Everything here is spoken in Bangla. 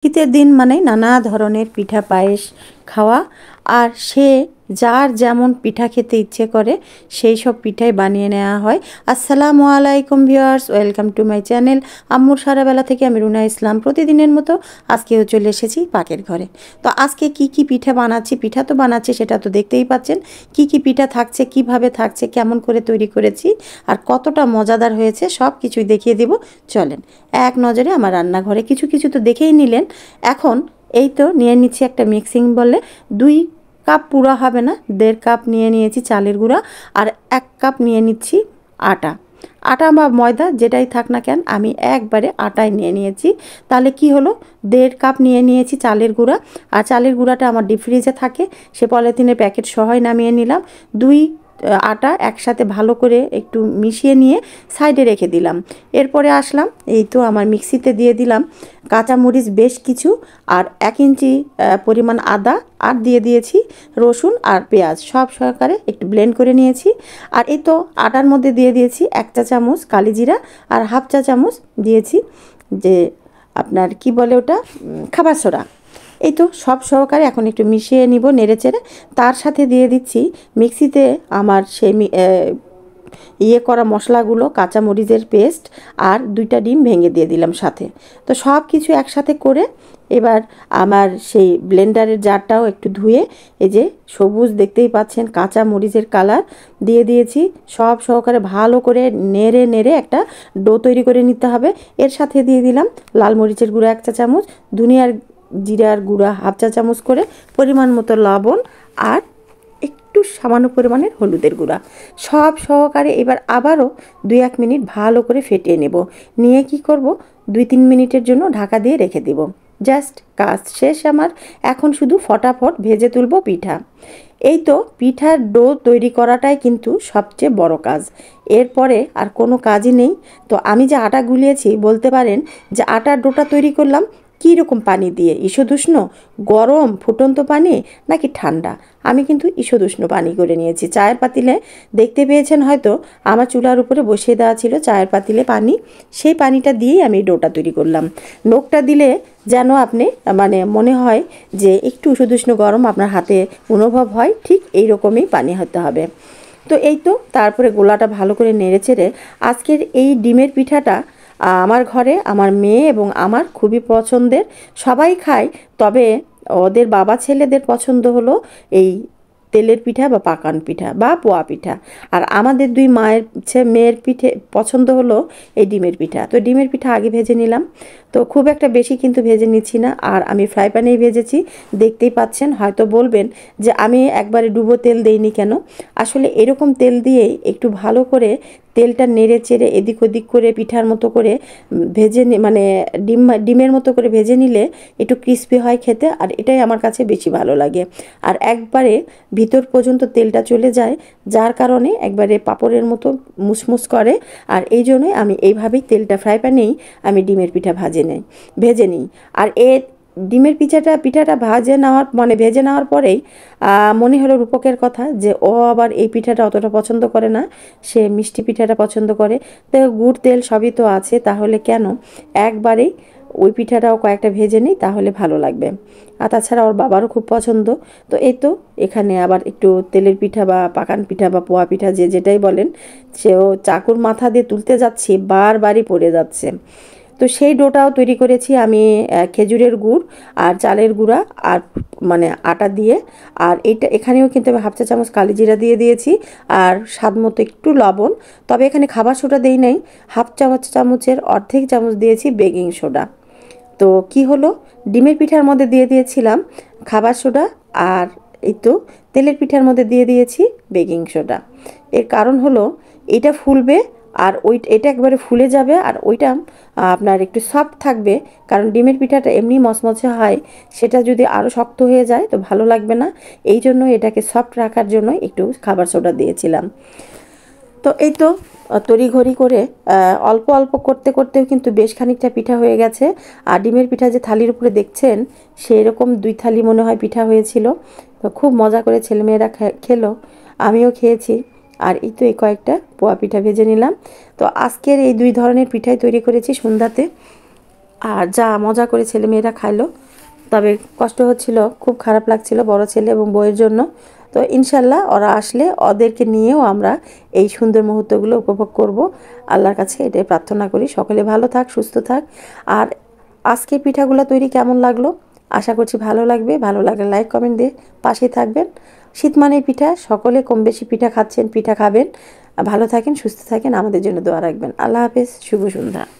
শীতের দিন মানে নানা ধরনের পিঠা পায়েস খাওয়া। আর সে যার যেমন পিঠা খেতে ইচ্ছে করে সেই সব পিঠাই বানিয়ে নেওয়া হয়। আসসালামু আলাইকুম viewers, welcome to my channel আম্মুর সারাবেলা থেকে। আমি রুনা ইসলাম। প্রতিদিনের মতো আজকেও চলে এসেছি পাকের ঘরে। তো আজকে কি কি পিঠা বানাচ্ছি, পিঠা তো বানাচ্ছি সেটা তো দেখতেই পাচ্ছেন। কি কি পিঠা থাকছে, কিভাবে থাকছে, কেমন করে তৈরি করেছি আর কতটা মজাদার হয়েছে সব কিছুই দেখিয়ে দিব। চলেন এক নজরে আমার রান্নাঘরে। কিছু কিছু তো দেখেই নিলেন। এখন এই তো নিয়ে নিচ্ছি একটা মিক্সিং বলে। 2 কাপ পুরা হবে না, 1.5 কাপ নিয়ে নিয়েছি চালের গুঁড়া। আর 1 কাপ নিয়ে নিচ্ছি আটা। আটা বা ময়দা যেটাই থাক না কেন, আমি একবারে আটাই নিয়ে নিয়েছি। তাহলে কি হলো, 1.5 কাপ নিয়ে নিয়েছি চালের গুঁড়া। আর চালের গুঁড়াটা আমার ডিপ ফ্রিজে থাকে, সে পলিথিনের প্যাকেট সহই নামিয়ে নিলাম। আটা একসাথে ভালো করে একটু মিশিয়ে নিয়ে সাইডে রেখে দিলাম। এরপরে আসলাম, এই তো আমার মিক্সিতে দিয়ে দিলাম কাঁচামরিচ বেশ কিছু, আর 1 ইঞ্চি পরিমাণ আদা, আর দিয়ে দিয়েছি রসুন আর পেঁয়াজ, সব সহকারে একটু ব্লেন্ড করে নিয়েছি। আর এই তো আটার মধ্যে দিয়ে দিয়েছি 1 চা চামচ কালি জিরা, আর 1/2 চা চামচ দিয়েছি যে আপনার কি বলে ওটা, খাবার সোডা। এই তো সব সহকারে এখন একটু মিশিয়ে নিব নেড়েচেড়ে। তার সাথে দিয়ে দিচ্ছি মিক্সিতে আমার সেই করা মশলাগুলো, কাঁচামরিচের পেস্ট, আর 2টা ডিম ভেঙে দিয়ে দিলাম সাথে। তো সব কিছু একসাথে করে এবার আমার সেই ব্লেন্ডারের জারটাও একটু ধুয়ে, এই যে সবুজ দেখতেই পাচ্ছেন কাঁচা মরিচের কালার দিয়ে দিয়েছি। সব সহকারে ভালো করে নেড়ে নেড়ে একটা ডো তৈরি করে নিতে হবে। এর সাথে দিয়ে দিলাম লাল মরিচের গুঁড়া 1 চা চামচ, ধনিয়ার জিরার গুঁড়া 1/2 চা চামচ করে, পরিমাণ মতো লবণ, আর একটু সামান্য পরিমাণের হলুদের গুঁড়া, সব সহকারে এবার আবারও 2-1 মিনিট ভালো করে ফেটিয়ে নেব। নিয়ে কি করব, 2-3 মিনিটের জন্য ঢাকা দিয়ে রেখে দেব। জাস্ট কাজ শেষ আমার। এখন শুধু ফটাফট ভেজে তুলব পিঠা। এই তো পিঠার ডো তৈরি করাটাই কিন্তু সবচেয়ে বড় কাজ, এরপরে আর কোনো কাজই নেই। তো আমি যে আটা গুলিয়েছি, বলতে পারেন যে আটার ডোটা তৈরি করলাম কী রকম পানি দিয়ে, ঈষদুষ্ণ, গরম ফুটন্ত পানি নাকি ঠান্ডা? আমি কিন্তু ঈষদুষ্ণ পানি করে নিয়েছি। চায়ের পাতিলে দেখতে পেয়েছেন হয়তো, আমার চুলার উপরে বসিয়ে দেওয়া ছিল চায়ের পাতিলে পানি, সেই পানিটা দিয়েই আমি ডোটা তৈরি করলাম। নোকটা দিলে যেন আপনি মানে মনে হয় যে একটু ঈষদুষ্ণ গরম আপনার হাতে অনুভব হয়, ঠিক এই রকমই পানি হতে হবে। তো এই তো তারপরে গোলাটা ভালো করে নেড়েচেড়ে আজকের এই ডিমের পিঠাটা আমার ঘরে আমার মেয়ে এবং আমার খুবই পছন্দের, সবাই খায়। তবে ওদের বাবা ছেলেদের পছন্দ হলো এই তেলের পিঠা বা পাকান পিঠা বা পোয়া পিঠা, আর আমাদের 2 মেয়ের পিঠে পছন্দ হলো এই ডিমের পিঠা। তো ডিমের পিঠা আগে ভেজে নিলাম, তো খুব একটা বেশি কিন্তু ভেজে নিচ্ছি না, আর আমি ফ্রাই প্যানেই ভেজেছি। দেখতেই পাচ্ছেন, হয়তো বলবেন যে আমি একবারে ডুবো তেল দেইনি কেন। আসলে এরকম তেল দিয়েই একটু ভালো করে তেলটা নেড়ে চেড়ে এদিক ওদিক করে পিঠার মতো করে ভেজে মানে ডিমের মতো করে ভেজে নিলে একটু ক্রিস্পি হয় খেতে, আর এটাই আমার কাছে বেশি ভালো লাগে। আর একবারে ভিতর পর্যন্ত তেলটা চলে যায়, যার কারণে একবারে পাঁপড়ের মতো মুসমুস করে। আর এই জন্যই আমি এইভাবেই তেলটা ফ্রাই প্যানেই আমি ডিমের পিঠা ভেজে নিই। আর ডিমের পিঠাটা ভেজে নেওয়ার পরেই মনে হলো রূপকের কথা যে ও আবার এই পিঠাটা অতটা পছন্দ করে না, সে মিষ্টি পিঠাটা পছন্দ করে। তো গুড় তেল সবই তো আছে, তাহলে কেন একবারেই ওই পিঠাটাও কয়েকটা ভেজে নিই, তাহলে ভালো লাগবে। আর তাছাড়া ওর বাবারও খুব পছন্দ। তো এই তো এখানে আবার একটু তেলের পিঠা বা পাকান পিঠা বা পোয়া পিঠা যে যেটাই বলেন, সেও চাকুর মাথা দিয়ে তুলতে যাচ্ছি, বারবারই পড়ে যাচ্ছে। তো সেই ডোটাও তৈরি করেছি আমি খেজুরের গুড় আর চালের গুঁড়া আর মানে আটা দিয়ে। আর এখানেও কিন্তু আমি 1/2 চা চামচ কালি জিরা দিয়ে দিয়েছি, আর স্বাদ মতো একটু লবণ। তবে এখানে খাবার সোডা দেই নাই, 1/2 চামচের অর্ধেক চামচ দিয়েছি বেকিং সোডা। তো কি হলো, ডিমের পিঠার মধ্যে দিয়ে দিয়েছিলাম খাবার সোডা, আর এই তো তেলের পিঠার মধ্যে দিয়ে দিয়েছি বেকিং সোডা। এর কারণ হলো এটা ফুলবে, আর এটা একবারে ফুলে যাবে, আর ওইটা আপনার একটু সফট থাকবে। কারণ ডিমের পিঠাটা এমনি মচমচে হয়, সেটা যদি আরও শক্ত হয়ে যায় তো ভালো লাগবে না। এই জন্য এটাকে সফট রাখার জন্য একটু খাবার সোডা দিয়েছিলাম। তো এই তো তড়িঘড়ি করে অল্প অল্প করতে করতেও কিন্তু বেশ খানিকটা পিঠা হয়ে গেছে। আর ডিমের পিঠা যে থালির উপরে দেখছেন, সেই রকম 2 থালি মনে হয় পিঠা হয়েছিল। তো খুব মজা করে ছেলেমেয়েরা খেলো, আমিও খেয়েছি। আর এই তো এই কয়েকটা পোয়া পিঠা ভেজে নিলাম। তো আজকের এই 2 ধরনের পিঠাই তৈরি করেছি সন্ধ্যাতে। আর যা মজা করে ছেলেমেয়েরা খাইলো। তবে কষ্ট হচ্ছিল, খুব খারাপ লাগছিল বড় ছেলে এবং বউয়ের জন্য। তো ইনশাল্লাহ ওরা আসলে ওদেরকে নিয়েও আমরা এই সুন্দর মুহূর্তগুলো উপভোগ করব। আল্লাহর কাছে এটাই প্রার্থনা করি, সকলে ভালো থাক, সুস্থ থাক। আর আজকে পিঠাগুলো তৈরি কেমন লাগলো আশা করছি ভালো লাগবে। ভালো লাগলে লাইক কমেন্ট দিয়ে পাশেই থাকবেন। শীত মানেই পিঠা, সকলে কম বেশি পিঠা খাচ্ছেন, পিঠা খাবেন। ভালো থাকেন, সুস্থ থাকেন, আমাদের জন্য দোয়া রাখবেন। আল্লাহ হাফেজ, শুভ সন্ধ্যা।